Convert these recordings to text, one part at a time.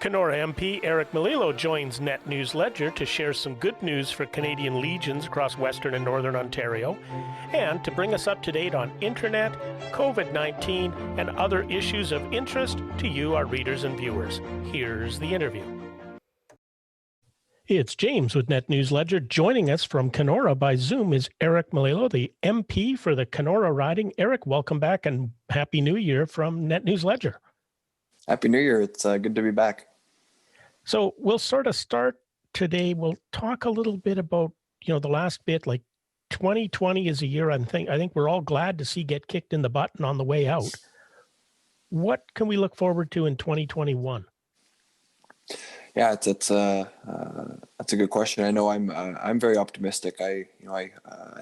Kenora MP Eric Melillo joins NetNewsLedger to share some good news for Canadian legions across Western and Northern Ontario, and to bring us up to date on internet, COVID-19, and other issues of interest to you, our readers and viewers. Here's the interview. It's James with NetNewsLedger. Joining us from Kenora by Zoom is Eric Melillo, the MP for the Kenora riding. Eric, welcome back and Happy New Year from NetNewsLedger. Happy New Year. It's good to be back. So we'll sort of start today. We'll talk a little bit about, the last bit, like 2020 is a year I think we're all glad to see get kicked in the butt and on the way out. What can we look forward to in 2021? Yeah, that's a good question. I know I'm very optimistic. I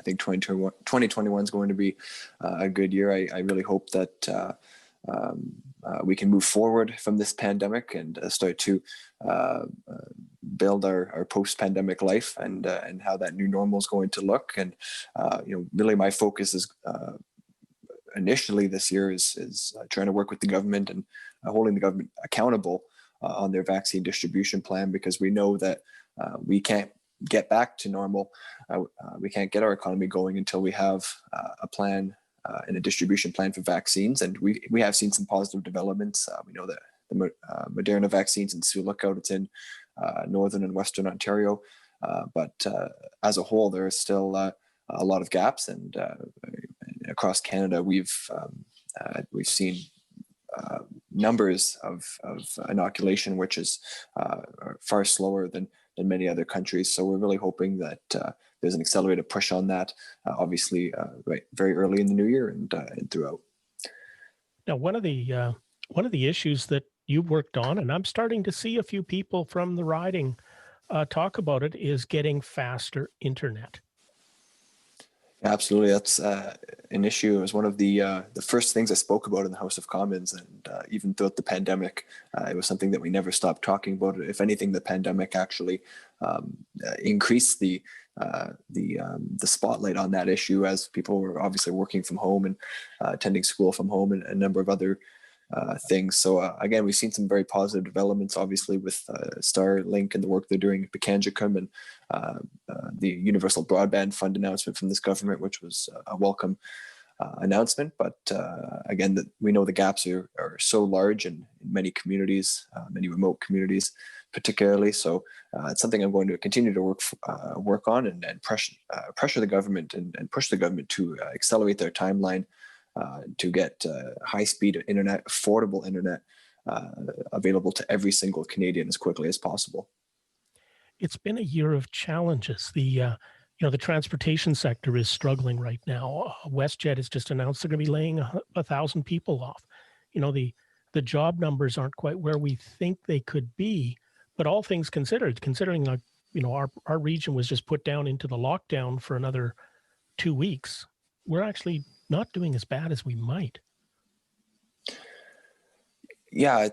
think 2021 is going to be a good year. I really hope that we can move forward from this pandemic and start to build our post-pandemic life and how that new normal is going to look. And really my focus is initially this year is trying to work with the government and holding the government accountable on their vaccine distribution plan, because we know that we can't get back to normal. We can't get our economy going until we have a plan and a distribution plan for vaccines. And we have seen some positive developments. We know that the Moderna vaccines in Sioux Lookout, it's in Northern and Western Ontario. But as a whole, there is still a lot of gaps. And across Canada, we've seen numbers of inoculation, which is far slower than many other countries. So we're really hoping that there's an accelerated push on that, obviously, right very early in the new year and throughout. Now, one of the issues that you worked on, and I'm starting to see a few people from the riding talk about it, is getting faster internet. Absolutely, that's an issue. It was one of the first things I spoke about in the House of Commons, and even throughout the pandemic, it was something that we never stopped talking about. If anything, the pandemic actually increased the spotlight on that issue, as people were obviously working from home and attending school from home, and a number of other things. So again, we've seen some very positive developments, obviously, with Starlink and the work they're doing at Pekanjikam, and the Universal Broadband Fund announcement from this government, which was a welcome announcement. But again, we know the gaps are so large in many communities, many remote communities particularly. So it's something I'm going to continue to work on and pressure the government and push the government to accelerate their timeline to get high-speed internet, affordable internet available to every single Canadian as quickly as possible. It's been a year of challenges. The transportation sector is struggling right now. WestJet has just announced they're going to be laying 1,000 people off. The job numbers aren't quite where we think they could be, but all things considered, considering our region was just put down into the lockdown for another 2 weeks, we're actually not doing as bad as we might. Yeah, I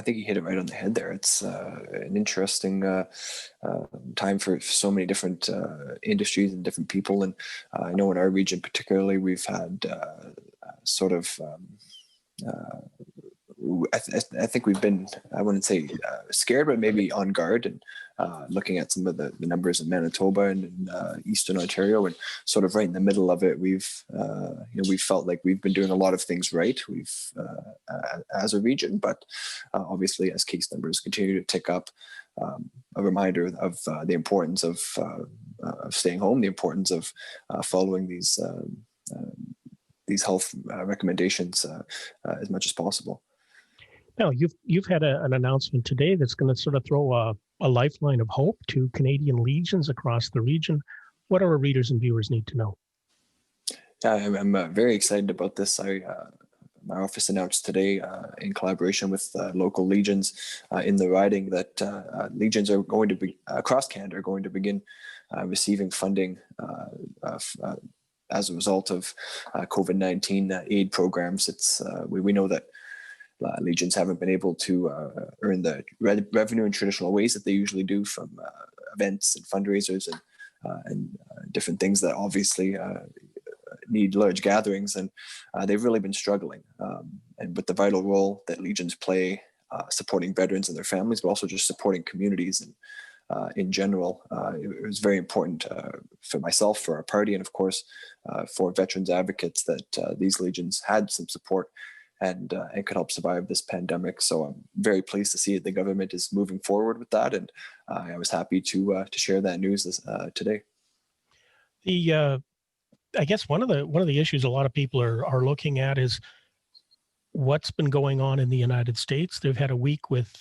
think you hit it right on the head there. It's an interesting time for so many different industries and different people. And I know in our region particularly, we've had I think we've been, I wouldn't say scared, but maybe on guard, and looking at some of the numbers in Manitoba and in Eastern Ontario, and sort of right in the middle of it, we've felt like we've been doing a lot of things right. As a region, but obviously as case numbers continue to tick up, a reminder of the importance of staying home, the importance of following these health recommendations as much as possible. Now, you've had an announcement today that's going to sort of throw a lifeline of hope to Canadian legions across the region. What our readers and viewers need to know? Yeah, I'm very excited about this. My office announced today, in collaboration with local legions in the riding, that legions are going to be across Canada are going to begin receiving funding as a result of COVID-19 aid programs. We know that legions haven't been able to earn the revenue in traditional ways that they usually do from events and fundraisers and different things that obviously need large gatherings, and they've really been struggling. And with the vital role that Legions play, supporting veterans and their families, but also just supporting communities and in general, it was very important for myself, for our party, and of course for veterans advocates that these Legions had some support and could help survive this pandemic. So I'm very pleased to see the government is moving forward with that, and I was happy to share that news today. I guess one of the issues a lot of people are looking at is what's been going on in the United States. They've had a week with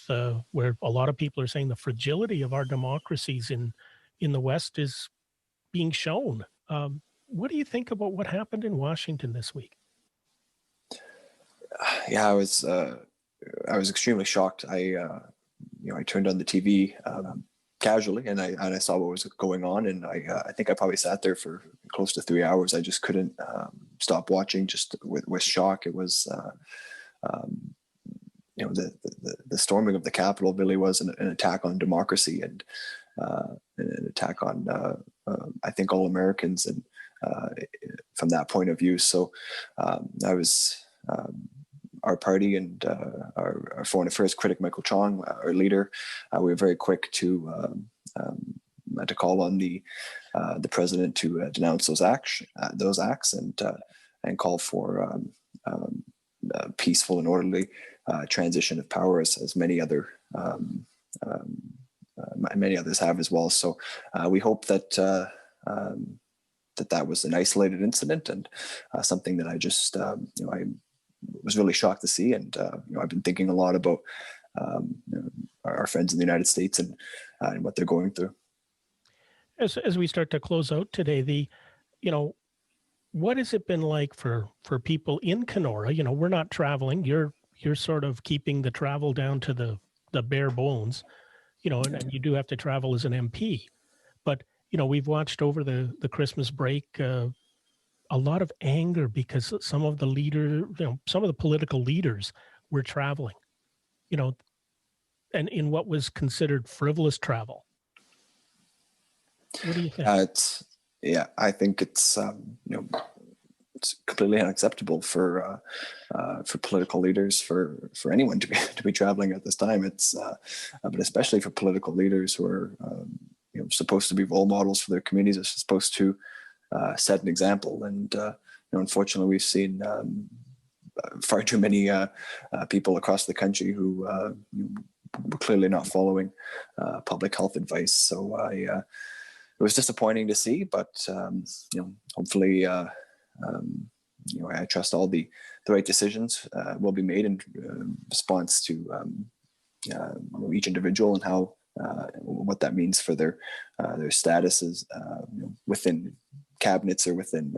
where a lot of people are saying the fragility of our democracies in the West is being shown. What do you think about what happened in Washington this week? Yeah, I was extremely shocked. I turned on the TV casually, and I saw what was going on, and I think I probably sat there for close to 3 hours. I just couldn't stop watching, just with shock. It was the storming of the Capitol really was an attack on democracy, and an attack on I think all Americans, and from that point of view. So I was our party and our foreign affairs critic Michael Chong, our leader, we were very quick to call on the president to denounce those acts and call for peaceful and orderly transition of power, as many others have as well. So we hope that that was an isolated incident, and something that I just I was really shocked to see. And I've been thinking a lot about our friends in the United States and what they're going through. As we start to close out today, what has it been like for people in Kenora? We're not traveling. You're sort of keeping the travel down to the bare bones, and you do have to travel as an MP. But we've watched over the Christmas break a lot of anger because some of the political leaders were traveling, and in what was considered frivolous travel. What do you think? I think it's completely unacceptable for political leaders, for anyone to be traveling at this time. But especially for political leaders who are supposed to be role models for their communities, are supposed to set an example. And unfortunately, we've seen far too many people across the country who were clearly not following public health advice. So it was disappointing to see, but hopefully, I trust all the right decisions will be made in response to each individual, and how what that means for their statuses within cabinets or within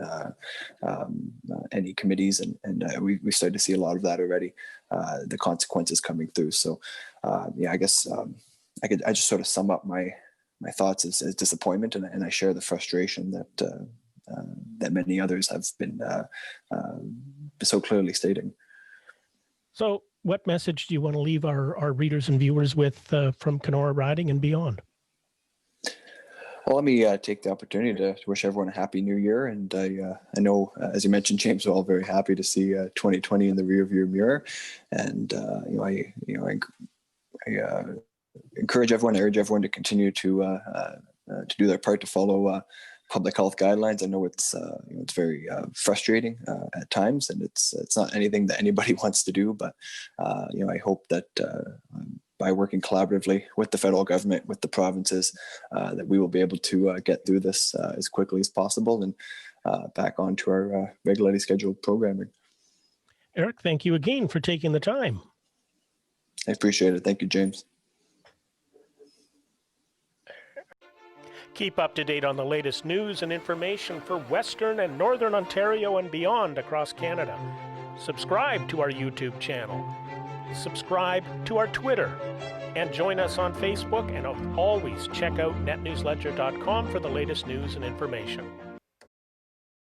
any committees, and we started to see a lot of that already. The consequences coming through. So I guess I just sort of sum up my thoughts as disappointment, and I share the frustration that many others have been so clearly stating. So what message do you want to leave our readers and viewers with from Kenora riding and beyond? Well, let me take the opportunity to wish everyone a happy new year. And I know, as you mentioned, James, we're all very happy to see 2020 in the rearview mirror. And I encourage everyone, I urge everyone to continue to do their part to follow public health guidelines. I know it's very frustrating at times, and it's not anything that anybody wants to do. But I hope that by working collaboratively with the federal government, with the provinces, that we will be able to get through this as quickly as possible and back onto our regularly scheduled programming. Eric, thank you again for taking the time. I appreciate it. Thank you, James. Keep up to date on the latest news and information for Western and Northern Ontario and beyond across Canada. Subscribe to our YouTube channel. Subscribe to our Twitter. And join us on Facebook, and always check out NetNewsLedger.com for the latest news and information.